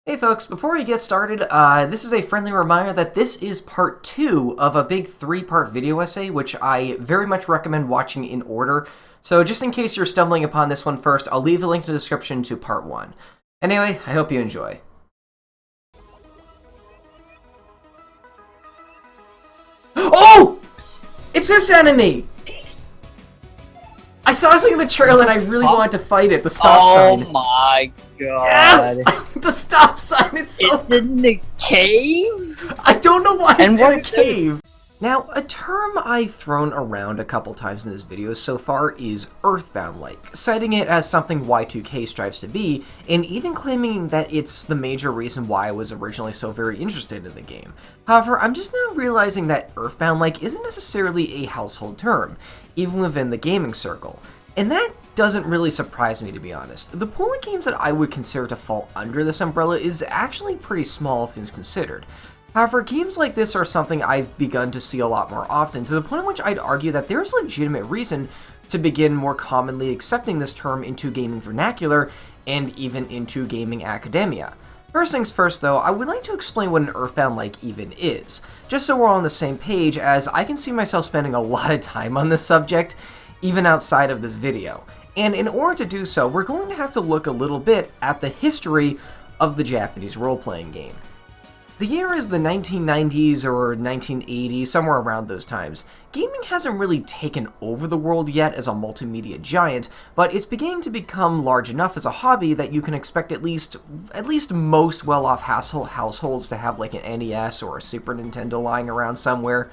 Hey folks, before we get started, this is a friendly reminder that this is part 2 of a big 3-part video essay, which I very much recommend watching in order. So just in case you're stumbling upon this one first, I'll leave a link in the description to part 1. Anyway, I hope you enjoy. Oh! It's this enemy! I saw something in the trailer and I really wanted to fight it, the stop sign. Oh my god. Yes! The stop sign, it's in the cave? I don't know why it's in a what cave. Now, a term I've thrown around a couple times in this video so far is Earthbound-like, citing it as something Y2K strives to be, and even claiming that it's the major reason why I was originally so very interested in the game. However, I'm just now realizing that Earthbound-like isn't necessarily a household term, even within the gaming circle. And that doesn't really surprise me, to be honest. The pool of games that I would consider to fall under this umbrella is actually pretty small, things considered. However, games like this are something I've begun to see a lot more often, to the point in which I'd argue that there's legitimate reason to begin more commonly accepting this term into gaming vernacular and even into gaming academia. First things first though, I would like to explain what an Earthbound-like even is, just so we're all on the same page, as I can see myself spending a lot of time on this subject, even outside of this video. And in order to do so, we're going to have to look a little bit at the history of the Japanese role-playing game. The year is the 1990s or 1980s, somewhere around those times. Gaming hasn't really taken over the world yet as a multimedia giant, but it's beginning to become large enough as a hobby that you can expect at least most well-off households to have like an NES or a Super Nintendo lying around somewhere.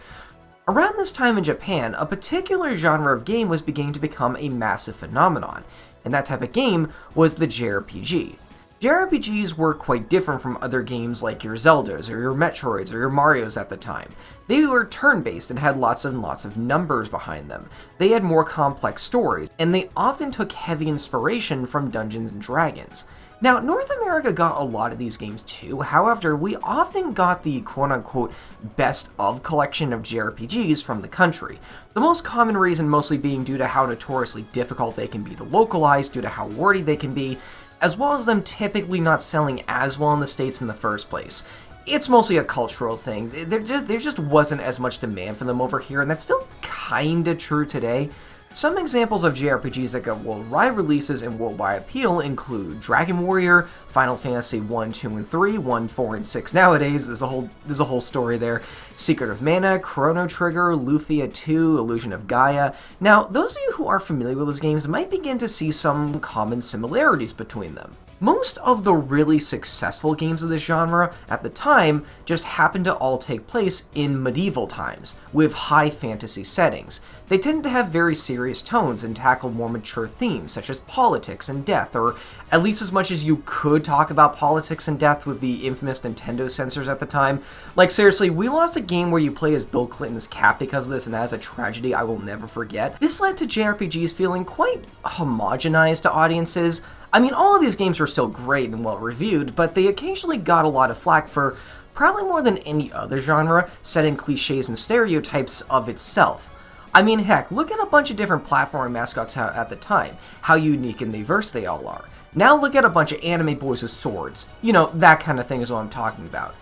Around this time in Japan, a particular genre of game was beginning to become a massive phenomenon, and that type of game was the JRPG. JRPGs were quite different from other games like your Zeldas or your Metroids or your Marios at the time. They were turn-based and had lots and lots of numbers behind them. They had more complex stories, and they often took heavy inspiration from Dungeons & Dragons. Now, North America got a lot of these games too, however, we often got the quote-unquote best of collection of JRPGs from the country. The most common reason mostly being due to how notoriously difficult they can be to localize, due to how wordy they can be, as well as them typically not selling as well in the States in the first place. It's mostly a cultural thing. There just wasn't as much demand for them over here, and that's still kinda true today. Some examples of JRPGs that got worldwide releases and worldwide appeal include Dragon Warrior, Final Fantasy 1, 2, and 3, 1, 4, and 6 nowadays, there's a whole story there, Secret of Mana, Chrono Trigger, Lufia 2, Illusion of Gaia. Now, those of you who are familiar with those games might begin to see some common similarities between them. Most of the really successful games of this genre at the time just happened to all take place in medieval times, with high fantasy settings. They tended to have very serious tones and tackle more mature themes such as politics and death, or at least as much as you could talk about politics and death with the infamous Nintendo censors at the time. Like seriously, we lost a game where you play as Bill Clinton's cat because of this, and that is a tragedy I will never forget. This led to JRPGs feeling quite homogenized to audiences. I mean, all of these games were still great and well reviewed, but they occasionally got a lot of flack for, probably more than any other genre, setting cliches and stereotypes of itself. I mean, heck, look at a bunch of different platform mascots at the time, how unique and diverse they all are. Now look at a bunch of anime boys with swords. You know, that kind of thing is what I'm talking about.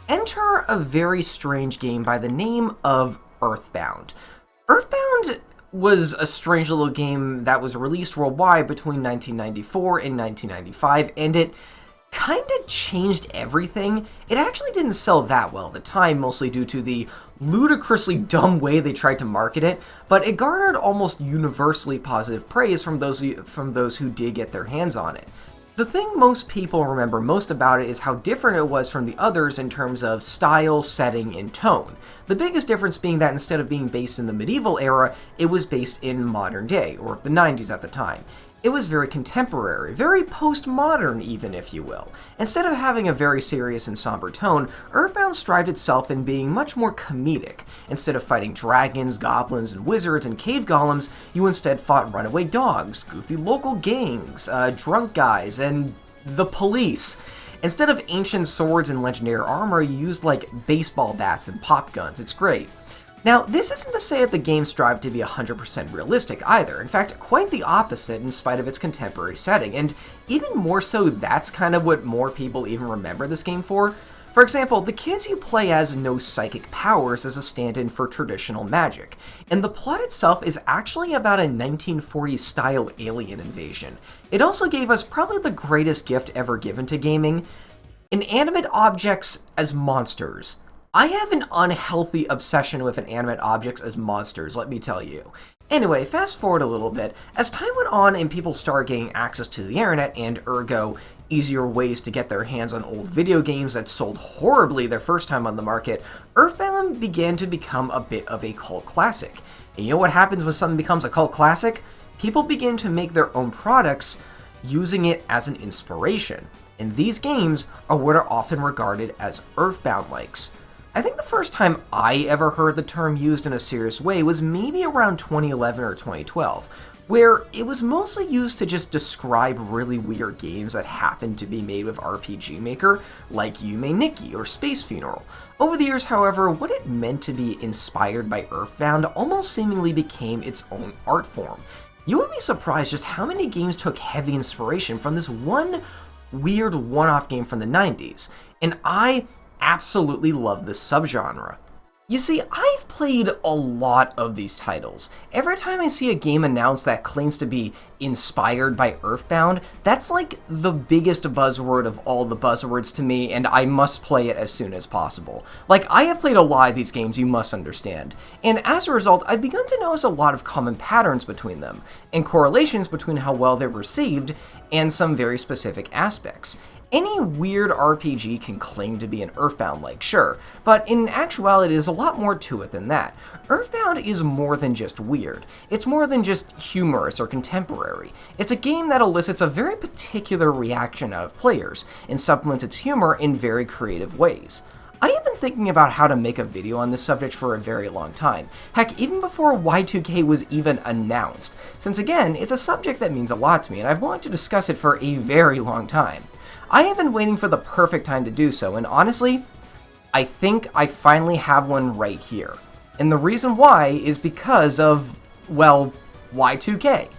Enter a very strange game by the name of Earthbound. Earthbound was a strange little game that was released worldwide between 1994 and 1995, and it kinda changed everything. It actually didn't sell that well at the time, mostly due to the ludicrously dumb way they tried to market it, but it garnered almost universally positive praise from those who did get their hands on it. The thing most people remember most about it is how different it was from the others in terms of style, setting, and tone. The biggest difference being that instead of being based in the medieval era, it was based in modern day, or the 90s at the time. It was very contemporary, very postmodern even, if you will. Instead of having a very serious and somber tone, Earthbound strived itself in being much more comedic. Instead of fighting dragons, goblins, and wizards and cave golems, you instead fought runaway dogs, goofy local gangs, drunk guys, and the police. Instead of ancient swords and legendary armor, you used like baseball bats and pop guns. It's great. Now, this isn't to say that the game strived to be 100% realistic either. In fact, quite the opposite in spite of its contemporary setting, and even more so, that's kind of what more people even remember this game for. For example, the kids you play as know psychic powers as a stand-in for traditional magic, and the plot itself is actually about a 1940s-style alien invasion. It also gave us probably the greatest gift ever given to gaming: inanimate objects as monsters. I have an unhealthy obsession with inanimate objects as monsters, let me tell you. Anyway, fast forward a little bit. As time went on and people started getting access to the internet and ergo easier ways to get their hands on old video games that sold horribly their first time on the market, Earthbound began to become a bit of a cult classic. And you know what happens when something becomes a cult classic? People begin to make their own products using it as an inspiration. And these games are what are often regarded as Earthbound-likes. I think the first time I ever heard the term used in a serious way was maybe around 2011 or 2012, where it was mostly used to just describe really weird games that happened to be made with RPG Maker, like YIIK or Space Funeral. Over the years, however, what it meant to be inspired by Earthbound almost seemingly became its own art form. You would be surprised just how many games took heavy inspiration from this one weird one-off game from the 90s, and I absolutely love this subgenre. You see, I've played a lot of these titles. Every time I see a game announced that claims to be inspired by Earthbound, that's like the biggest buzzword of all the buzzwords to me, and I must play it as soon as possible. Like, I have played a lot of these games, you must understand. And as a result, I've begun to notice a lot of common patterns between them, and correlations between how well they're received and some very specific aspects. Any weird RPG can claim to be an Earthbound-like, sure, but in actuality there's a lot more to it than that. Earthbound is more than just weird. It's more than just humorous or contemporary. It's a game that elicits a very particular reaction out of players, and supplements its humor in very creative ways. I have been thinking about how to make a video on this subject for a very long time. Heck, even before Y2K was even announced, since again, it's a subject that means a lot to me, and I've wanted to discuss it for a very long time. I have been waiting for the perfect time to do so, and honestly, I think I finally have one right here. And the reason why is because of, well, Y2K.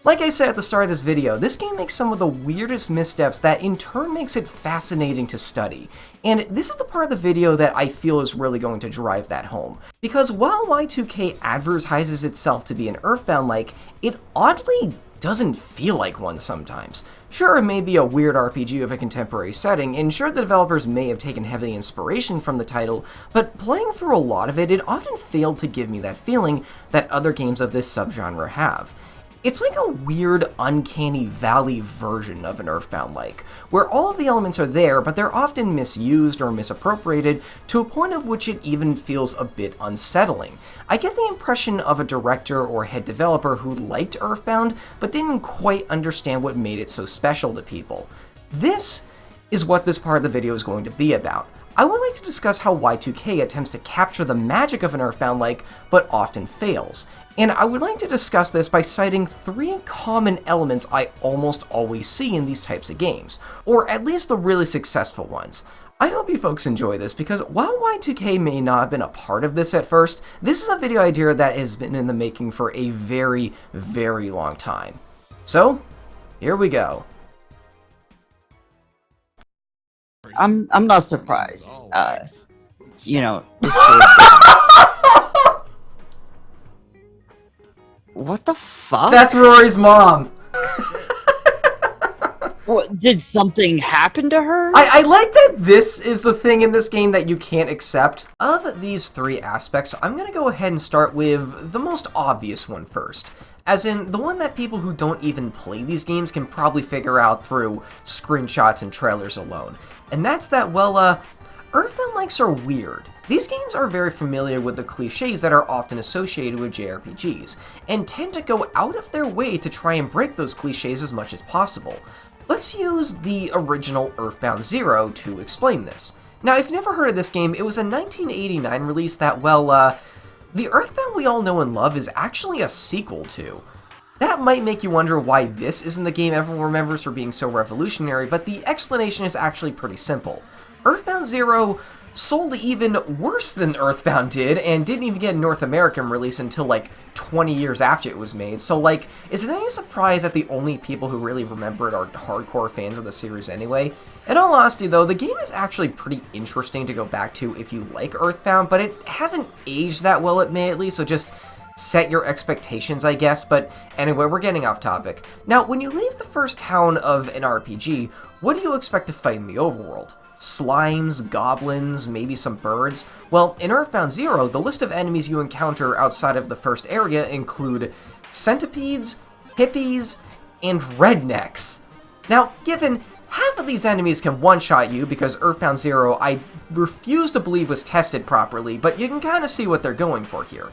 Like I said at the start of this video, this game makes some of the weirdest missteps that in turn makes it fascinating to study. And this is the part of the video that I feel is really going to drive that home. Because while Y2K advertises itself to be an Earthbound-like, it oddly doesn't feel like one sometimes. Sure, it may be a weird RPG of a contemporary setting, and sure the developers may have taken heavy inspiration from the title, but playing through a lot of it, it often failed to give me that feeling that other games of this subgenre have. It's like a weird, uncanny valley version of an Earthbound-like, where all of the elements are there, but they're often misused or misappropriated to a point of which it even feels a bit unsettling. I get the impression of a director or head developer who liked Earthbound, but didn't quite understand what made it so special to people. This is what this part of the video is going to be about. I would like to discuss how Y2K attempts to capture the magic of an Earthbound-like, but often fails. And I would like to discuss this by citing 3 common elements I almost always see in these types of games, or at least the really successful ones. I hope you folks enjoy this, because while Y2K may not have been a part of this at first, this is a video idea that has been in the making for a very, very long time. So, here we go. I'm not surprised. You know, this What the fuck? That's Rory's mom! What, did something happen to her? I like that this is the thing in this game that you can't accept. Of these 3 aspects, I'm gonna go ahead and start with the most obvious one first. As in, the one that people who don't even play these games can probably figure out through screenshots and trailers alone. And that's that, well, Earthbound-likes are weird. These games are very familiar with the cliches that are often associated with JRPGs, and tend to go out of their way to try and break those cliches as much as possible. Let's use the original Earthbound Zero to explain this. Now, if you've never heard of this game, it was a 1989 release that, well, the Earthbound we all know and love is actually a sequel to. That might make you wonder why this isn't the game everyone remembers for being so revolutionary, but the explanation is actually pretty simple. Earthbound Zero sold even worse than Earthbound did, and didn't even get a North American release until like 20 years after it was made. So like, is it any surprise that the only people who really remember it are hardcore fans of the series anyway? In all honesty though, the game is actually pretty interesting to go back to if you like Earthbound, but it hasn't aged that well, admittedly, so just set your expectations, I guess. But anyway, we're getting off topic. Now, when you leave the first town of an RPG, what do you expect to fight in the overworld? Slimes, goblins, maybe some birds? Well, in Earthbound Zero, the list of enemies you encounter outside of the first area include centipedes, hippies, and rednecks. Now, given half of these enemies can one-shot you because Earthbound Zero, I refuse to believe was tested properly, but you can kind of see what they're going for here.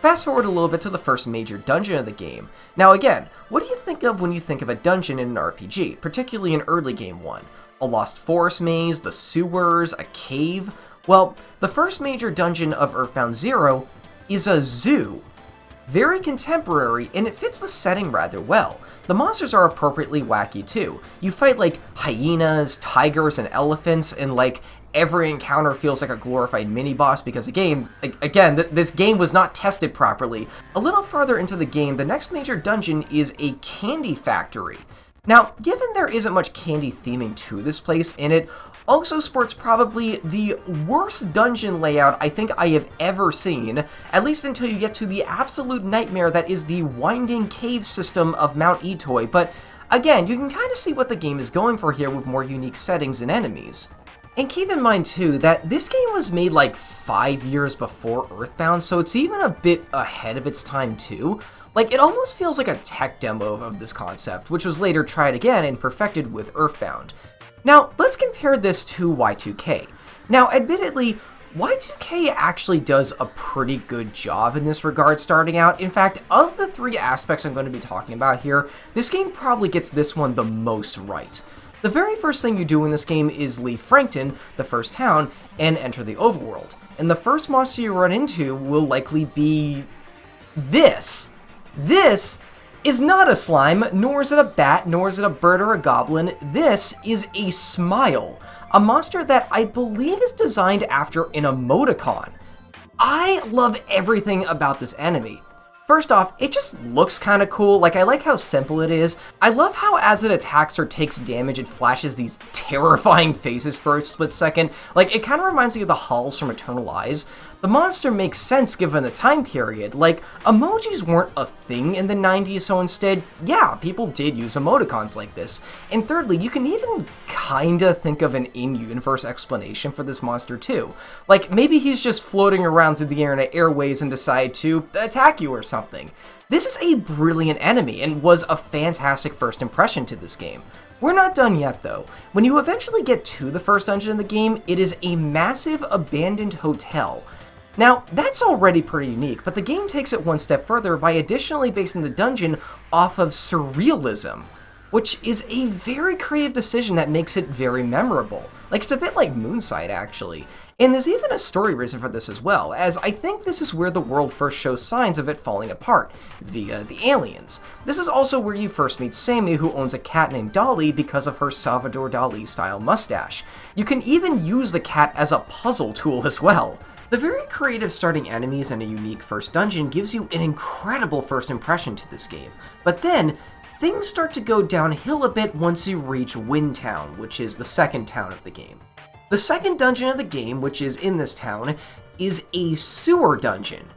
Fast forward a little bit to the first major dungeon of the game. Now again, what do you think of when you think of a dungeon in an RPG, particularly an early game one? A lost forest maze, the sewers, a cave? Well, the first major dungeon of Earthbound Zero is a zoo. Very contemporary, and it fits the setting rather well. The monsters are appropriately wacky too. You fight like hyenas, tigers, and elephants, and like every encounter feels like a glorified mini-boss because again, this game was not tested properly. A little farther into the game, the next major dungeon is a candy factory. Now, given there isn't much candy theming to this place, and it also sports probably the worst dungeon layout I think I have ever seen, at least until you get to the absolute nightmare that is the winding cave system of Mount Itoy, but again, you can kind of see what the game is going for here with more unique settings and enemies. And keep in mind too that this game was made like 5 years before Earthbound, so it's even a bit ahead of its time too. Like, it almost feels like a tech demo of this concept, which was later tried again and perfected with Earthbound. Now, let's compare this to Y2K. Now, admittedly, Y2K actually does a pretty good job in this regard starting out. In fact, of the 3 aspects I'm going to be talking about here, this game probably gets this one the most right. The very first thing you do in this game is leave Frankton, the first town, and enter the overworld. And the first monster you run into will likely be this. This is not a slime, nor is it a bat, nor is it a bird or a goblin. This is a smile, a monster that I believe is designed after an emoticon. I love everything about this enemy. First off, it just looks kind of cool. Like, I like how simple it is. I love how as it attacks or takes damage, it flashes these terrifying faces for a split second. Like, it kind of reminds me of the Hulls from Eternal Eyes. The monster makes sense given the time period. Like, emojis weren't a thing in the 90s, so instead, yeah, people did use emoticons like this. And thirdly, you can even kinda think of an in-universe explanation for this monster too. Like, maybe he's just floating around through the internet airways and decide to attack you or something. This is a brilliant enemy and was a fantastic first impression to this game. We're not done yet though. When you eventually get to the first dungeon in the game, it is a massive abandoned hotel. Now, that's already pretty unique, but the game takes it one step further by additionally basing the dungeon off of surrealism, which is a very creative decision that makes it very memorable. Like, it's a bit like Moonside, actually. And there's even a story reason for this as well, as I think this is where the world first shows signs of it falling apart, via the aliens. This is also where you first meet Sammy, who owns a cat named Dolly because of her Salvador Dali-style mustache. You can even use the cat as a puzzle tool as well. The very creative starting enemies and a unique first dungeon gives you an incredible first impression to this game. But then, things start to go downhill a bit once you reach Windtown, which is the second town of the game. The second dungeon of the game, which is in this town, is a sewer dungeon.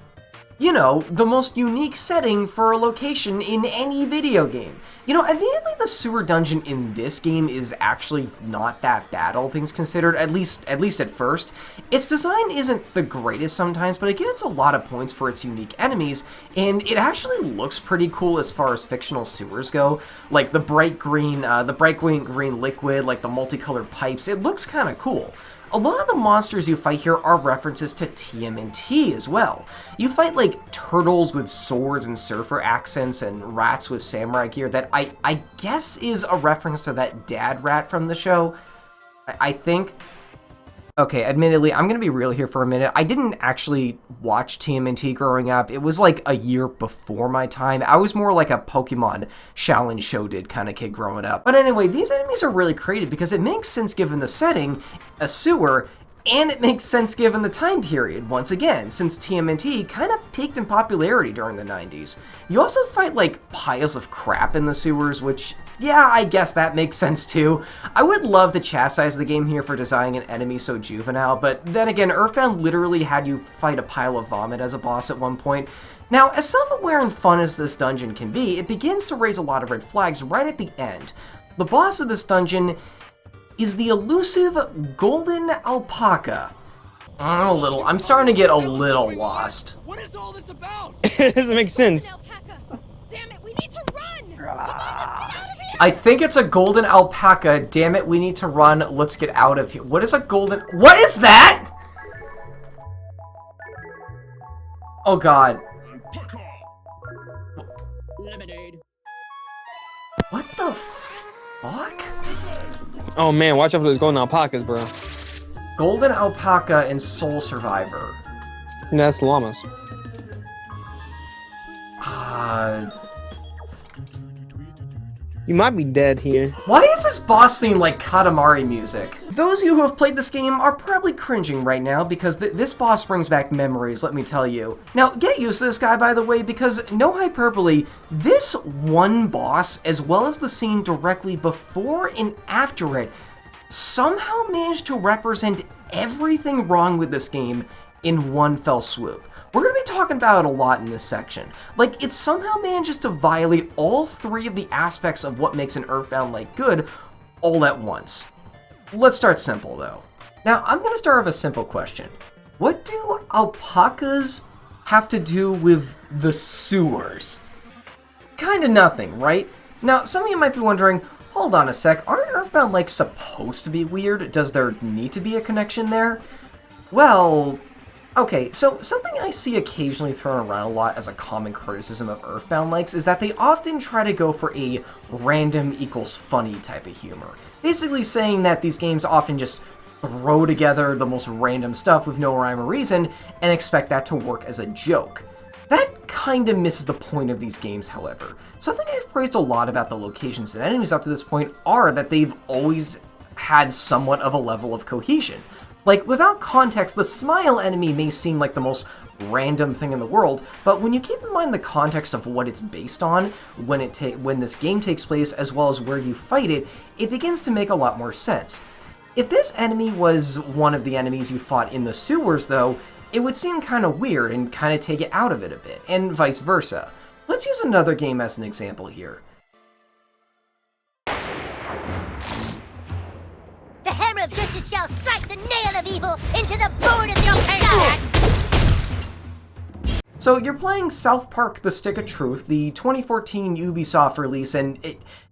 You know, the most unique setting for a location in any video game. You know, admittedly the sewer dungeon in this game is actually not that bad, all things considered, at least at first. Its design isn't the greatest sometimes, but it gets a lot of points for its unique enemies, and it actually looks pretty cool as far as fictional sewers go. Like the bright green liquid, like the multicolored pipes, it looks kind of cool. A lot of the monsters you fight here are references to TMNT as well. You fight like turtles with swords and surfer accents and rats with samurai gear that I guess is a reference to that dad rat from the show, I think. Okay, admittedly, I'm gonna be real here for a minute. I didn't actually watch TMNT growing up. It was like a year before my time. I was more like a Pokemon Shaolin Showdid kind of kid growing up. But anyway, these enemies are really creative because it makes sense given the setting, a sewer, And it makes sense given the time period, once again, since TMNT kind of peaked in popularity during the 90s. You also fight, like, piles of crap in the sewers, which, yeah, I guess that makes sense too. I would love to chastise the game here for designing an enemy so juvenile, but then again, Earthbound literally had you fight a pile of vomit as a boss at one point. Now, as self-aware and fun as this dungeon can be, it begins to raise a lot of red flags right at the end. The boss of this dungeon is the elusive Golden Alpaca. I'm starting to get a little lost. What is all this about? It doesn't make sense. Damn it, we need to run! Come on, let's get out of here! I think it's a golden alpaca. Damn it, we need to run. Let's get out of here. What is a golden... What is that? Oh, God. Lemonade. What the fuck? Oh man, watch out for those golden alpacas, bro. Golden Alpaca and Soul Survivor. That's llamas. You might be dead here. Why is this boss scene like Katamari music? Those of you who have played this game are probably cringing right now because this boss brings back memories, let me tell you. Now, get used to this guy, by the way, because, no hyperbole, this one boss, as well as the scene directly before and after it, somehow managed to represent everything wrong with this game in one fell swoop. We're going to be talking about it a lot in this section. Like, it somehow manages to violate all three of the aspects of what makes an Earthbound-like good all at once. Let's start simple, though. Now, I'm going to start with a simple question. What do alpacas have to do with the sewers? Kinda nothing, right? Now, some of you might be wondering, hold on a sec, aren't Earthbound-like supposed to be weird? Does there need to be a connection there? Well... okay, so something I see occasionally thrown around a lot as a common criticism of Earthbound-likes is that they often try to go for a random equals funny type of humor. Basically saying that these games often just throw together the most random stuff with no rhyme or reason and expect that to work as a joke. That kinda misses the point of these games, however. Something I've praised a lot about the locations and enemies up to this point are that they've always had somewhat of a level of cohesion. Like, without context, the smile enemy may seem like the most random thing in the world, but when you keep in mind the context of what it's based on, when this game takes place, as well as where you fight it, it begins to make a lot more sense. If this enemy was one of the enemies you fought in the sewers, though, it would seem kinda weird and kinda take it out of it a bit, and vice versa. Let's use another game as an example here. The hammer of justice shall strike the nail of evil into the board of your sky! So you're playing South Park: The Stick of Truth, the 2014 Ubisoft release, and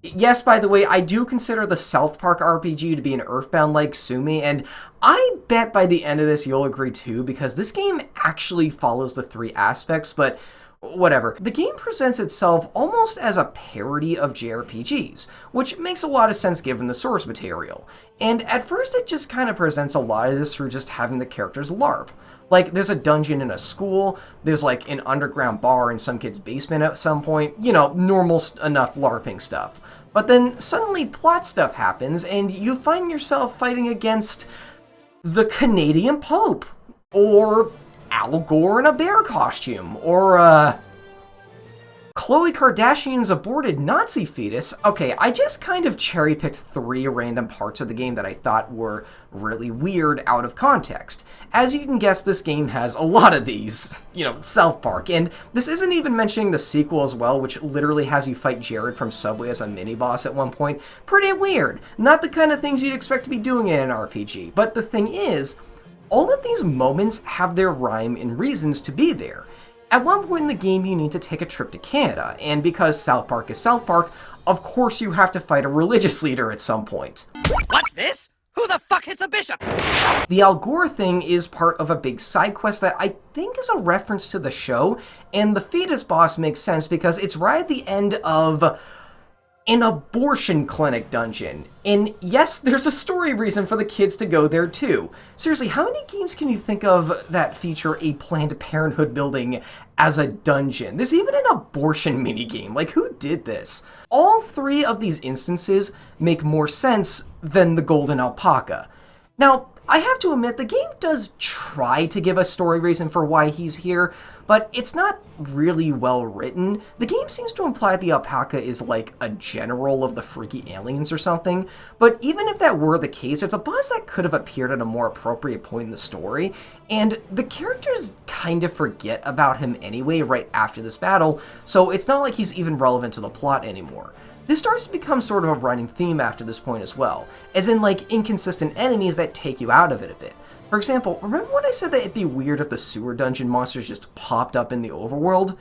yes, by the way, I do consider the South Park RPG to be an Earthbound-like, sue me, and I bet by the end of this you'll agree too, because this game actually follows the three aspects, but whatever. The game presents itself almost as a parody of JRPGs, which makes a lot of sense given the source material. And at first it just kind of presents a lot of this through just having the characters LARP. Like, there's a dungeon in a school, there's like an underground bar in some kid's basement at some point, you know, normal enough LARPing stuff. But then suddenly plot stuff happens and you find yourself fighting against the Canadian Pope, or Al Gore in a bear costume, or Khloe Kardashian's aborted Nazi fetus. Okay, I just kind of cherry-picked 3 random parts of the game that I thought were really weird out of context. As you can guess, this game has a lot of these, you know, South Park, and this isn't even mentioning the sequel as well, which literally has you fight Jared from Subway as a mini-boss at one point. Pretty weird. Not the kind of things you'd expect to be doing in an RPG, but the thing is, all of these moments have their rhyme and reasons to be there. At one point in the game, you need to take a trip to Canada, and because South Park is South Park, of course you have to fight a religious leader at some point. What's this? Who the fuck hits a bishop? The Al Gore thing is part of a big side quest that I think is a reference to the show, and the fetus boss makes sense because it's right at the end of an abortion clinic dungeon. And yes, there's a story reason for the kids to go there too. Seriously, how many games can you think of that feature a Planned Parenthood building as a dungeon? There's even an abortion minigame. Like, who did this? All 3 of these instances make more sense than the Golden Alpaca. Now, I have to admit, the game does try to give a story reason for why he's here, but it's not really well written. The game seems to imply the alpaca is like a general of the freaky aliens or something, but even if that were the case, it's a boss that could have appeared at a more appropriate point in the story, and the characters kind of forget about him anyway right after this battle, so it's not like he's even relevant to the plot anymore. This starts to become sort of a running theme after this point as well, as in like inconsistent enemies that take you out of it a bit. For example, remember when I said that it'd be weird if the sewer dungeon monsters just popped up in the overworld?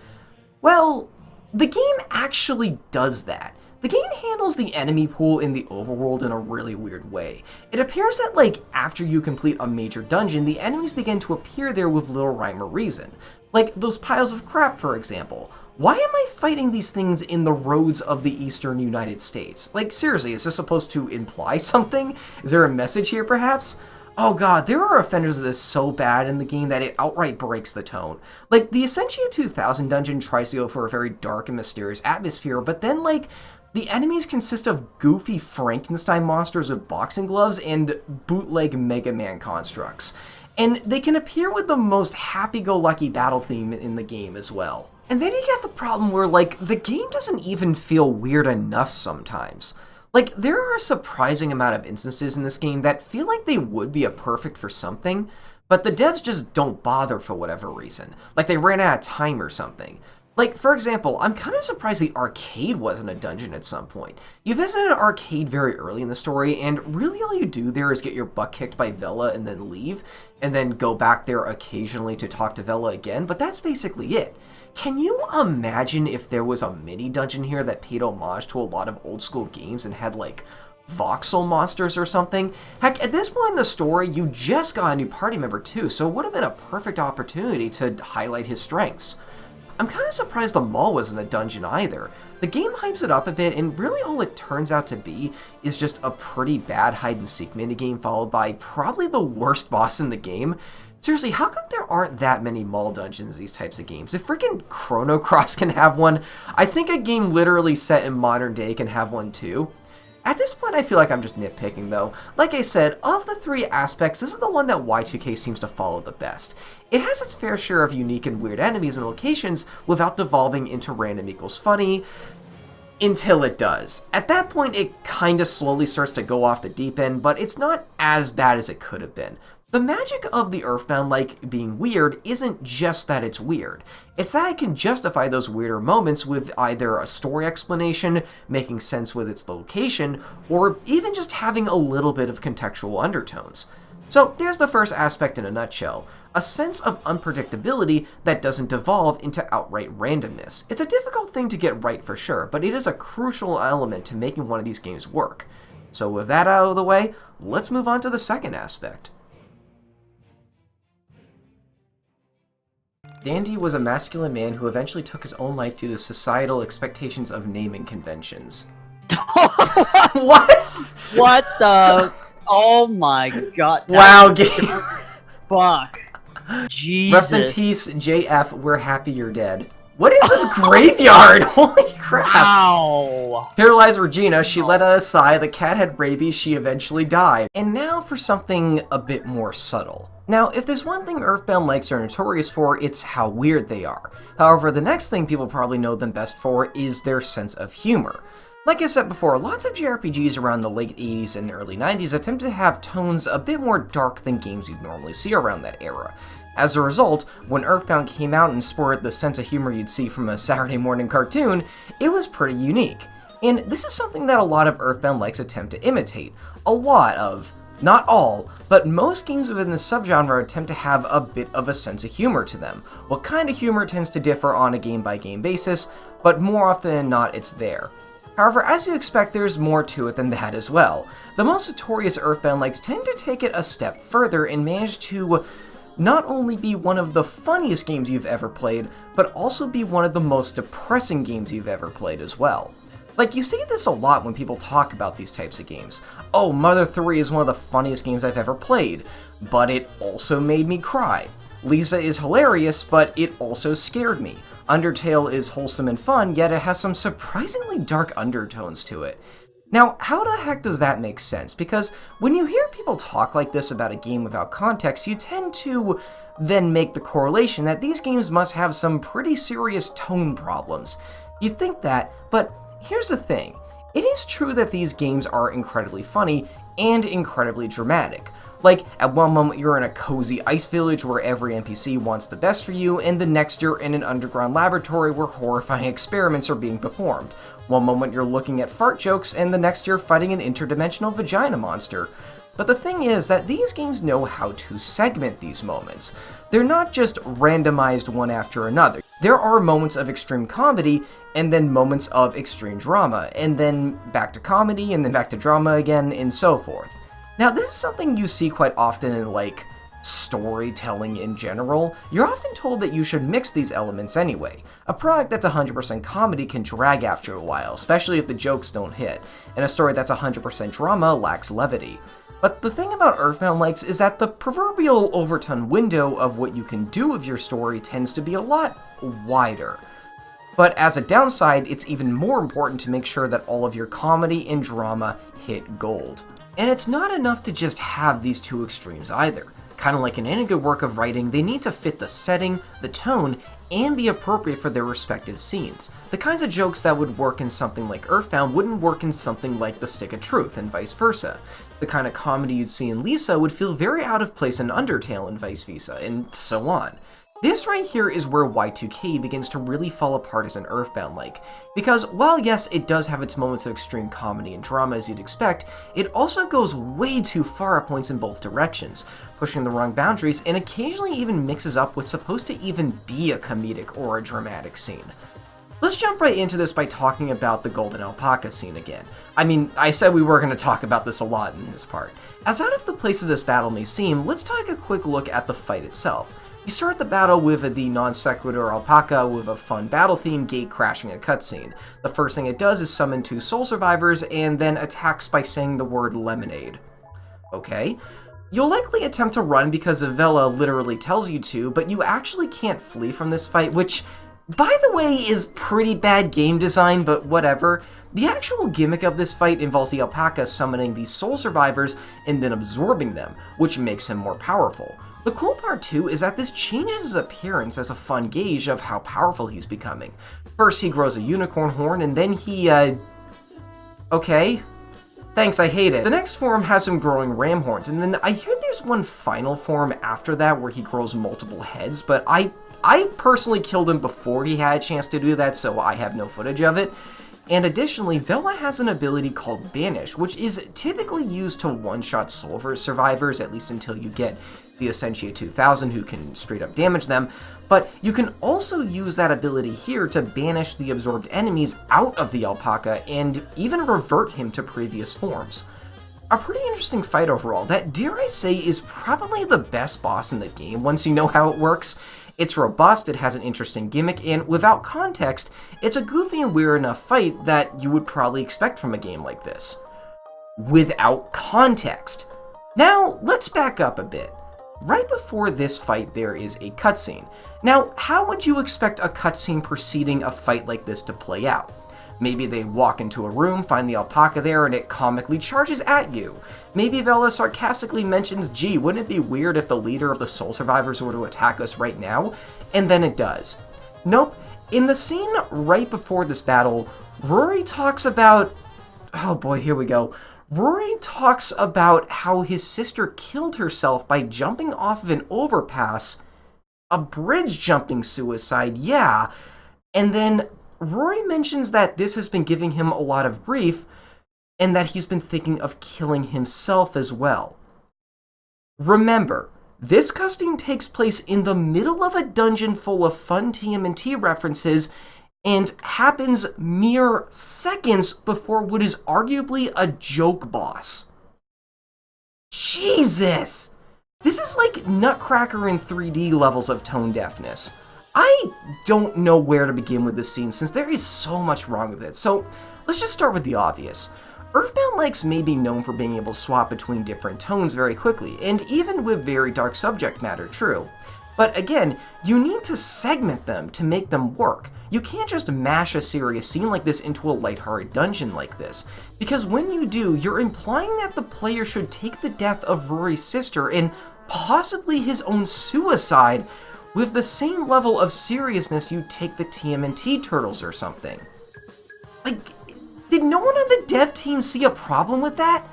Well, the game actually does that. The game handles the enemy pool in the overworld in a really weird way. It appears that like after you complete a major dungeon, the enemies begin to appear there with little rhyme or reason. Like those piles of crap, for example. Why am I fighting these things in the roads of the eastern United States? Like, seriously, is this supposed to imply something? Is there a message here, perhaps? Oh god, there are offenders that is so bad in the game that it outright breaks the tone. Like, the Essentia 2000 dungeon tries to go for a very dark and mysterious atmosphere, but then, like, the enemies consist of goofy Frankenstein monsters with boxing gloves and bootleg Mega Man constructs. And they can appear with the most happy-go-lucky battle theme in the game as well. And then you get the problem where, like, the game doesn't even feel weird enough sometimes. Like, there are a surprising amount of instances in this game that feel like they would be a perfect for something, but the devs just don't bother for whatever reason. Like, they ran out of time or something. Like, for example, I'm kind of surprised the arcade wasn't a dungeon at some point. You visit an arcade very early in the story, and really all you do there is get your butt kicked by Vela and then leave, and then go back there occasionally to talk to Vela again, but that's basically it. Can you imagine if there was a mini dungeon here that paid homage to a lot of old school games and had like voxel monsters or something? Heck, at this point in the story, you just got a new party member too, so it would have been a perfect opportunity to highlight his strengths. I'm kind of surprised the mall wasn't a dungeon either. The game hypes it up a bit, and really all it turns out to be is just a pretty bad hide-and-seek minigame followed by probably the worst boss in the game. Seriously, how come there aren't that many mall dungeons in these types of games? If freaking Chrono Cross can have one, I think a game literally set in modern day can have one too. At this point, I feel like I'm just nitpicking though. Like I said, of the three aspects, this is the one that Y2K seems to follow the best. It has its fair share of unique and weird enemies and locations without devolving into random equals funny, until it does. At that point, it kinda slowly starts to go off the deep end, but it's not as bad as it could have been. The magic of the Earthbound-like being weird isn't just that it's weird. It's that it can justify those weirder moments with either a story explanation, making sense with its location, or even just having a little bit of contextual undertones. So there's the first aspect in a nutshell, a sense of unpredictability that doesn't devolve into outright randomness. It's a difficult thing to get right for sure, but it is a crucial element to making one of these games work. So with that out of the way, let's move on to the second aspect. Dandy was a masculine man who eventually took his own life due to societal expectations of naming conventions. What? What the? Oh my god. Wow, was game. Fuck. Jesus. Rest in peace, JF, we're happy you're dead. What is this graveyard? Holy crap. Wow. Here lies Regina. She let out a sigh. The cat had rabies. She eventually died. And now for something a bit more subtle. Now, if there's one thing Earthbound-likes are notorious for, it's how weird they are. However, the next thing people probably know them best for is their sense of humor. Like I said before, lots of JRPGs around the late 80s and early 90s attempted to have tones a bit more dark than games you'd normally see around that era. As a result, when Earthbound came out and sported the sense of humor you'd see from a Saturday morning cartoon, it was pretty unique. And this is something that a lot of Earthbound-likes attempt to imitate. A lot of. Not all, but most games within the subgenre attempt to have a bit of a sense of humor to them. What kind of humor tends to differ on a game-by-game basis, but more often than not, it's there. However, as you expect, there's more to it than that as well. The most notorious Earthbound-likes tend to take it a step further and manage to not only be one of the funniest games you've ever played, but also be one of the most depressing games you've ever played as well. Like, you see this a lot when people talk about these types of games. Oh, Mother 3 is one of the funniest games I've ever played, but it also made me cry. Lisa is hilarious, but it also scared me. Undertale is wholesome and fun, yet it has some surprisingly dark undertones to it. Now, how the heck does that make sense? Because when you hear people talk like this about a game without context, you tend to then make the correlation that these games must have some pretty serious tone problems. You'd think that, but here's the thing. It is true that these games are incredibly funny and incredibly dramatic. Like, at one moment you're in a cozy ice village where every NPC wants the best for you, and the next you're in an underground laboratory where horrifying experiments are being performed. One moment you're looking at fart jokes, and the next you're fighting an interdimensional vagina monster. But the thing is that these games know how to segment these moments. They're not just randomized one after another. There are moments of extreme comedy, and then moments of extreme drama, and then back to comedy, and then back to drama again, and so forth. Now, this is something you see quite often in, like, storytelling in general. You're often told that you should mix these elements anyway. A product that's 100% comedy can drag after a while, especially if the jokes don't hit, and a story that's 100% drama lacks levity. But the thing about Earthbound-likes is that the proverbial overton window of what you can do with your story tends to be a lot wider. But as a downside, it's even more important to make sure that all of your comedy and drama hit gold. And it's not enough to just have these two extremes either. Kind of like in any good work of writing, they need to fit the setting, the tone, and be appropriate for their respective scenes. The kinds of jokes that would work in something like Earthbound wouldn't work in something like The Stick of Truth, and vice versa. The kind of comedy you'd see in Lisa would feel very out of place in Undertale, and vice versa, and so on. This right here is where Y2K begins to really fall apart as an Earthbound-like, because while yes, it does have its moments of extreme comedy and drama as you'd expect, it also goes way too far at points in both directions, pushing the wrong boundaries, and occasionally even mixes up what's supposed to even be a comedic or a dramatic scene. Let's jump right into this by talking about the Golden Alpaca scene again. I mean, I said we were going to talk about this a lot in this part. As out of the place as this battle may seem, let's take a quick look at the fight itself. You start the battle with the non-sequitur alpaca with a fun battle theme gate crashing a cutscene. The first thing it does is summon 2 soul survivors and then attacks by saying the word lemonade. Okay. You'll likely attempt to run because Avella literally tells you to, but you actually can't flee from this fight, which, by the way, is pretty bad game design, but whatever. The actual gimmick of this fight involves the alpaca summoning these soul survivors and then absorbing them, which makes him more powerful. The cool part too is that this changes his appearance as a fun gauge of how powerful he's becoming. First he grows a unicorn horn and then he, okay. Thanks, I hate it. The next form has him growing ram horns, and then I hear there's one final form after that where he grows multiple heads, but I personally killed him before he had a chance to do that, so I have no footage of it. And additionally, Vela has an ability called Banish, which is typically used to one-shot soul survivors, at least until you get the Essentia 2000 who can straight up damage them, but you can also use that ability here to banish the absorbed enemies out of the alpaca and even revert him to previous forms. A pretty interesting fight overall that, dare I say, is probably the best boss in the game once you know how it works. It's robust, it has an interesting gimmick, and without context, it's a goofy and weird enough fight that you would probably expect from a game like this. Without context. Now, let's back up a bit. Right before this fight, there is a cutscene. Now, how would you expect a cutscene preceding a fight like this to play out? Maybe they walk into a room, find the alpaca there, and it comically charges at you. Maybe Vela sarcastically mentions, gee, wouldn't it be weird if the leader of the soul survivors were to attack us right now? And then it does. Nope. In the scene right before this battle, Rory talks about... oh boy, here we go. Rory talks about how his sister killed herself by jumping off of an overpass. A bridge jumping suicide, yeah. And then Rory mentions that this has been giving him a lot of grief, and that he's been thinking of killing himself as well. Remember, this cutscene takes place in the middle of a dungeon full of fun TMNT references, and happens mere seconds before what is arguably a joke boss. Jesus! This is like Nutcracker in 3D levels of tone deafness. I don't know where to begin with this scene since there is so much wrong with it, so let's just start with the obvious. Earthbound-likes may be known for being able to swap between different tones very quickly, and even with very dark subject matter, true. But again, you need to segment them to make them work. You can't just mash a serious scene like this into a lighthearted dungeon like this, because when you do, you're implying that the player should take the death of Rory's sister and possibly his own suicide with the same level of seriousness you'd take the TMNT Turtles or something. Like, did no one on the dev team see a problem with that?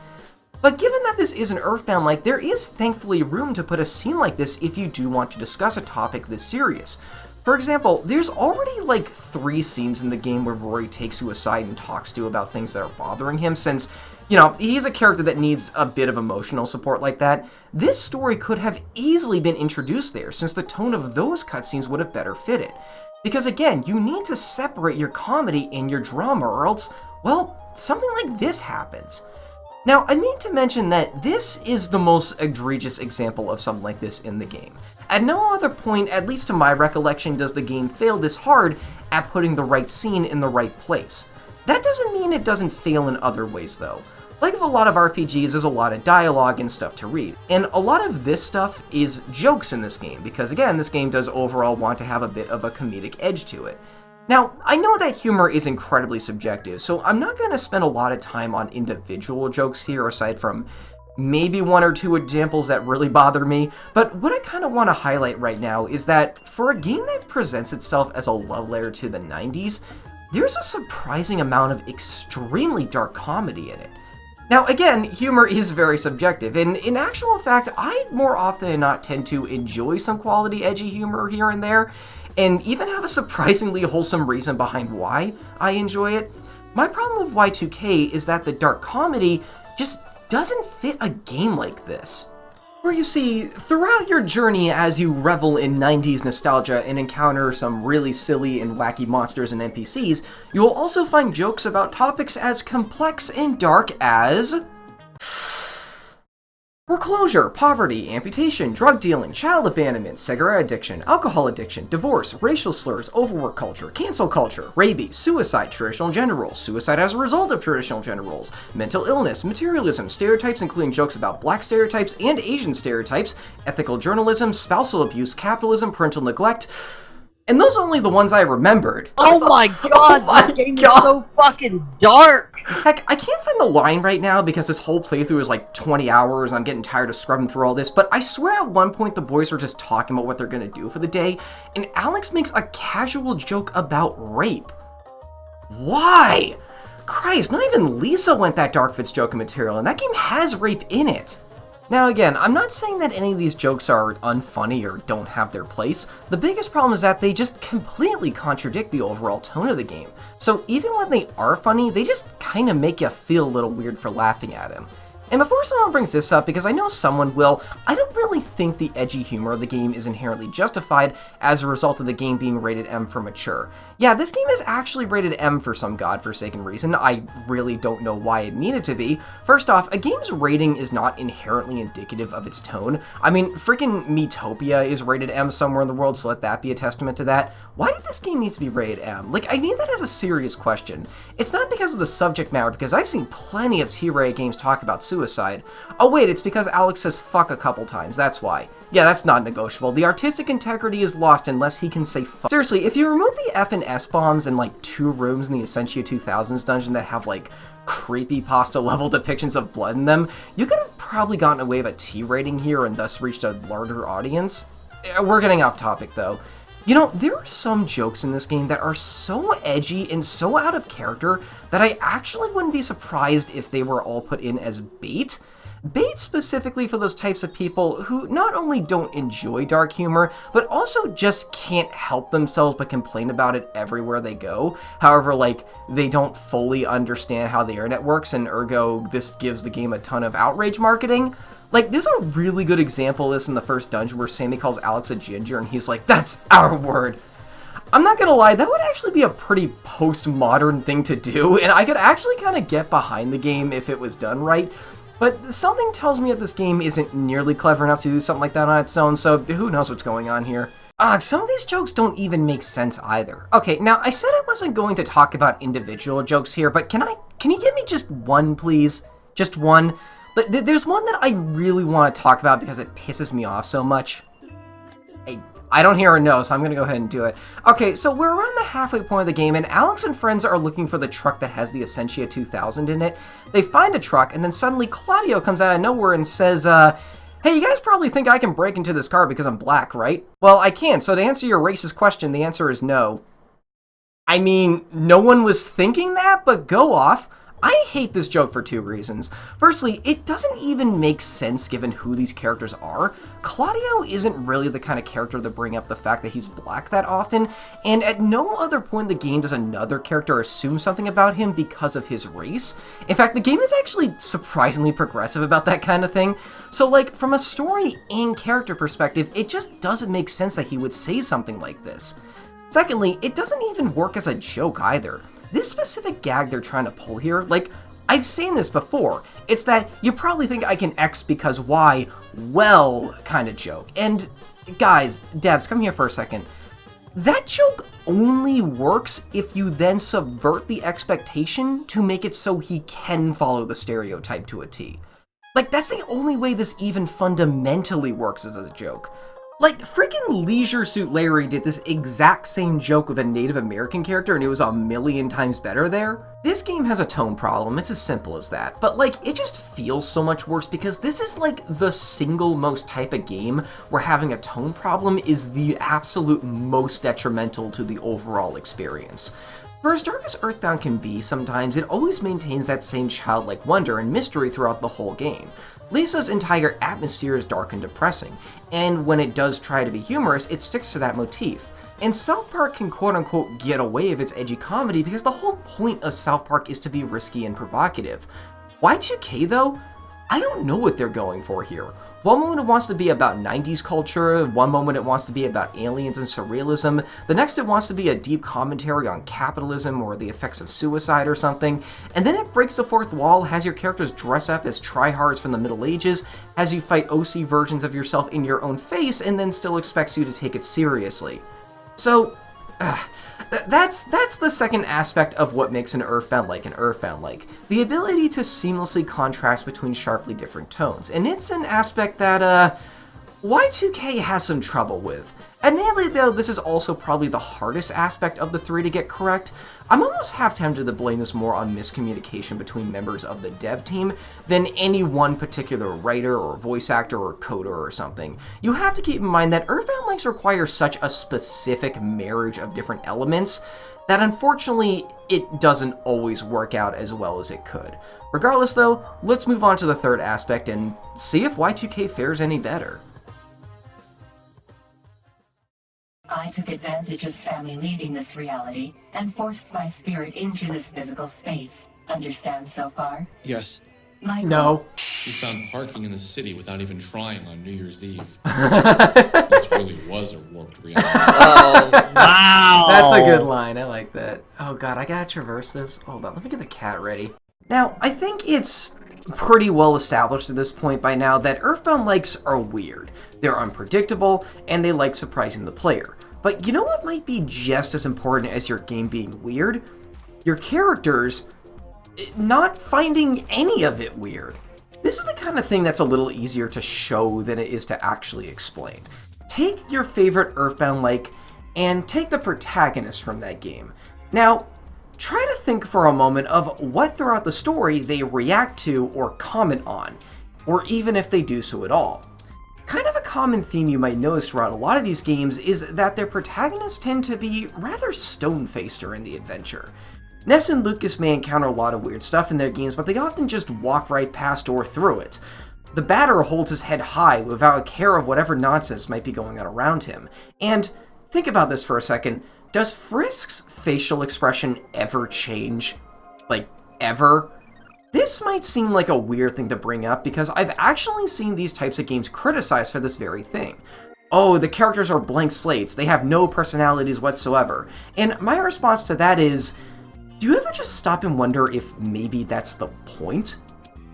But given that this is an Earthbound-like, there is thankfully room to put a scene like this if you do want to discuss a topic this serious. For example, there's already like 3 scenes in the game where Rory takes you aside and talks to you about things that are bothering him, since, you know, he's a character that needs a bit of emotional support like that. This story could have easily been introduced there, since the tone of those cutscenes would have better fitted. Because again, you need to separate your comedy and your drama, or else, well, something like this happens. Now, I mean to mention that this is the most egregious example of something like this in the game. At no other point, at least to my recollection, does the game fail this hard at putting the right scene in the right place. That doesn't mean it doesn't fail in other ways, though. Like with a lot of RPGs, there's a lot of dialogue and stuff to read. And a lot of this stuff is jokes in this game, because again, this game does overall want to have a bit of a comedic edge to it. Now, I know that humor is incredibly subjective, so I'm not going to spend a lot of time on individual jokes here, aside from maybe 1 or 2 examples that really bother me, but what I kind of want to highlight right now is that for a game that presents itself as a love letter to the 90s, there's a surprising amount of extremely dark comedy in it. Now again, humor is very subjective, and in actual fact, I more often than not tend to enjoy some quality edgy humor here and there, and even have a surprisingly wholesome reason behind why I enjoy it. My problem with Y2K is that the dark comedy just doesn't fit a game like this. Where you see, throughout your journey as you revel in 90s nostalgia and encounter some really silly and wacky monsters and NPCs, you'll also find jokes about topics as complex and dark as foreclosure, poverty, amputation, drug dealing, child abandonment, cigarette addiction, alcohol addiction, divorce, racial slurs, overwork culture, cancel culture, rabies, suicide, traditional gender roles, suicide as a result of traditional gender roles, mental illness, materialism, stereotypes including jokes about black stereotypes and Asian stereotypes, ethical journalism, spousal abuse, capitalism, parental neglect. And those are only the ones I remembered. Oh my god, this game is so fucking dark! Heck, I can't find the line right now because this whole playthrough is like 20 hours and I'm getting tired of scrubbing through all this, but I swear at one point the boys were just talking about what they're gonna do for the day, and Alex makes a casual joke about rape. Why? Christ, not even Lisa went that dark for its joke material, and that game has rape in it. Now again, I'm not saying that any of these jokes are unfunny or don't have their place. The biggest problem is that they just completely contradict the overall tone of the game. So even when they are funny, they just kind of make you feel a little weird for laughing at them. And before someone brings this up, because I know someone will, I don't really think the edgy humor of the game is inherently justified as a result of the game being rated M for mature. Yeah, this game is actually rated M for some godforsaken reason. I really don't know why it needed to be. First off, a game's rating is not inherently indicative of its tone. I mean, freaking Miitopia is rated M somewhere in the world, so let that be a testament to that. Why did this game need to be rated M? Like, I mean that as a serious question. It's not because of the subject matter, because I've seen plenty of T-rated games talk about suicide. Oh wait, it's because Alex says fuck a couple times, that's why. Yeah, that's not negotiable. The artistic integrity is lost unless he can say fuck. Seriously, if you remove the F and S bombs in like 2 rooms in the Essentia 2000s dungeon that have like creepypasta level depictions of blood in them, you could have probably gotten away with a T rating here and thus reached a larger audience. We're getting off topic though. You know, there are some jokes in this game that are so edgy and so out of character that I actually wouldn't be surprised if they were all put in as bait. Bait specifically for those types of people who not only don't enjoy dark humor, but also just can't help themselves but complain about it everywhere they go. However, like, they don't fully understand how the internet works, and ergo, this gives the game a ton of outrage marketing. Like, there's a really good example of this in the first dungeon where Sammy calls Alex a ginger and he's like, that's our word. I'm not gonna lie, that would actually be a pretty postmodern thing to do, and I could actually kind of get behind the game if it was done right. But something tells me that this game isn't nearly clever enough to do something like that on its own, so who knows what's going on here. Some of these jokes don't even make sense either. Okay, now I said I wasn't going to talk about individual jokes here, but can you give me just one, please? Just one? But there's one that I really want to talk about because it pisses me off so much. I don't hear a no, so I'm gonna go ahead and do it. Okay, so we're around the halfway point of the game, and Alex and friends are looking for the truck that has the Essentia 2000 in it. They find a truck, and then suddenly Claudio comes out of nowhere and says, hey, you guys probably think I can break into this car because I'm black, right? Well, I can't, so to answer your racist question, the answer is no. I mean, no one was thinking that, but go off. I hate this joke for 2 reasons. Firstly, it doesn't even make sense given who these characters are. Claudio isn't really the kind of character to bring up the fact that he's black that often, and at no other point in the game does another character assume something about him because of his race. In fact, the game is actually surprisingly progressive about that kind of thing. So, like, from a story and character perspective, it just doesn't make sense that he would say something like this. Secondly, it doesn't even work as a joke either. This specific gag they're trying to pull here, like, I've seen this before. It's that you probably think I can X because Y, well, kind of joke. And guys, devs, come here for a second. That joke only works if you then subvert the expectation to make it so he can follow the stereotype to a T. Like, that's the only way this even fundamentally works as a joke. Like, freaking Leisure Suit Larry did this exact same joke with a Native American character and it was a million times better there. This game has a tone problem, it's as simple as that, but like, it just feels so much worse because this is like the single most type of game where having a tone problem is the absolute most detrimental to the overall experience. For as dark as Earthbound can be sometimes, it always maintains that same childlike wonder and mystery throughout the whole game. Lisa's entire atmosphere is dark and depressing, and when it does try to be humorous, it sticks to that motif. And South Park can quote-unquote get away with its edgy comedy because the whole point of South Park is to be risky and provocative. Y2K though? I don't know what they're going for here. One moment it wants to be about 90s culture, one moment it wants to be about aliens and surrealism, the next it wants to be a deep commentary on capitalism or the effects of suicide or something, and then it breaks the fourth wall, has your characters dress up as tryhards from the Middle Ages, has you fight OC versions of yourself in your own face, and then still expects you to take it seriously. So, that's the second aspect of what makes an Earthbound-like an Earthbound-like. The ability to seamlessly contrast between sharply different tones, and it's an aspect that, Y2K has some trouble with. Admittedly though, this is also probably the hardest aspect of the 3 to get correct. I'm almost half tempted to blame this more on miscommunication between members of the dev team than any one particular writer or voice actor or coder or something. You have to keep in mind that Earthbound-likes require such a specific marriage of different elements that unfortunately it doesn't always work out as well as it could. Regardless though, let's move on to the third aspect and see if Y2K fares any better. I took advantage of Sammy leaving this reality and forced my spirit into this physical space. Understand so far? Yes. Michael? No. We found parking in the city without even trying on New Year's Eve. This really was a warped reality. Oh, wow. That's a good line, I like that. Oh god, I gotta traverse this. Hold on, let me get the cat ready. Now, I think it's pretty well established at this point by now that Earthbound-likes are weird. They're unpredictable, and they like surprising the player. But you know what might be just as important as your game being weird? Your characters not finding any of it weird. This is the kind of thing that's a little easier to show than it is to actually explain. Take your favorite Earthbound-like and take the protagonist from that game. Now, try to think for a moment of what throughout the story they react to or comment on, or even if they do so at all. Kind of a common theme you might notice throughout a lot of these games is that their protagonists tend to be rather stone-faced during the adventure. Ness and Lucas may encounter a lot of weird stuff in their games, but they often just walk right past or through it. The batter holds his head high without a care of whatever nonsense might be going on around him. And think about this for a second. Does Frisk's facial expression ever change? Like, ever? This might seem like a weird thing to bring up because I've actually seen these types of games criticized for this very thing. Oh, the characters are blank slates, they have no personalities whatsoever. And my response to that is, do you ever just stop and wonder if maybe that's the point?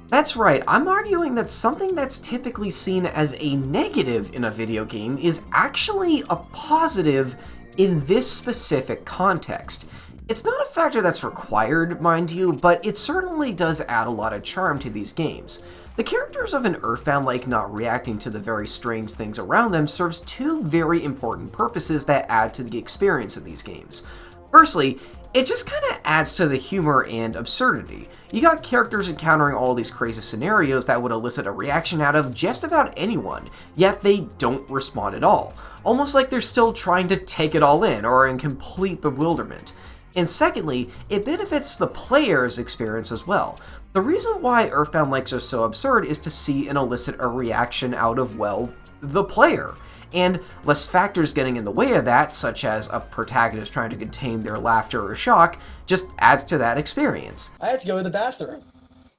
That's right, I'm arguing that something that's typically seen as a negative in a video game is actually a positive in this specific context. It's not a factor that's required, mind you, but it certainly does add a lot of charm to these games. The characters of an Earthbound-like not reacting to the very strange things around them serves two very important purposes that add to the experience of these games. Firstly, it just kind of adds to the humor and absurdity. You got characters encountering all these crazy scenarios that would elicit a reaction out of just about anyone, yet they don't respond at all, almost like they're still trying to take it all in or in complete bewilderment. And secondly, it benefits the player's experience as well. The reason why Earthbound-likes are so absurd is to see and elicit a reaction out of, well, the player. And less factors getting in the way of that, such as a protagonist trying to contain their laughter or shock, just adds to that experience. I had to go to the bathroom.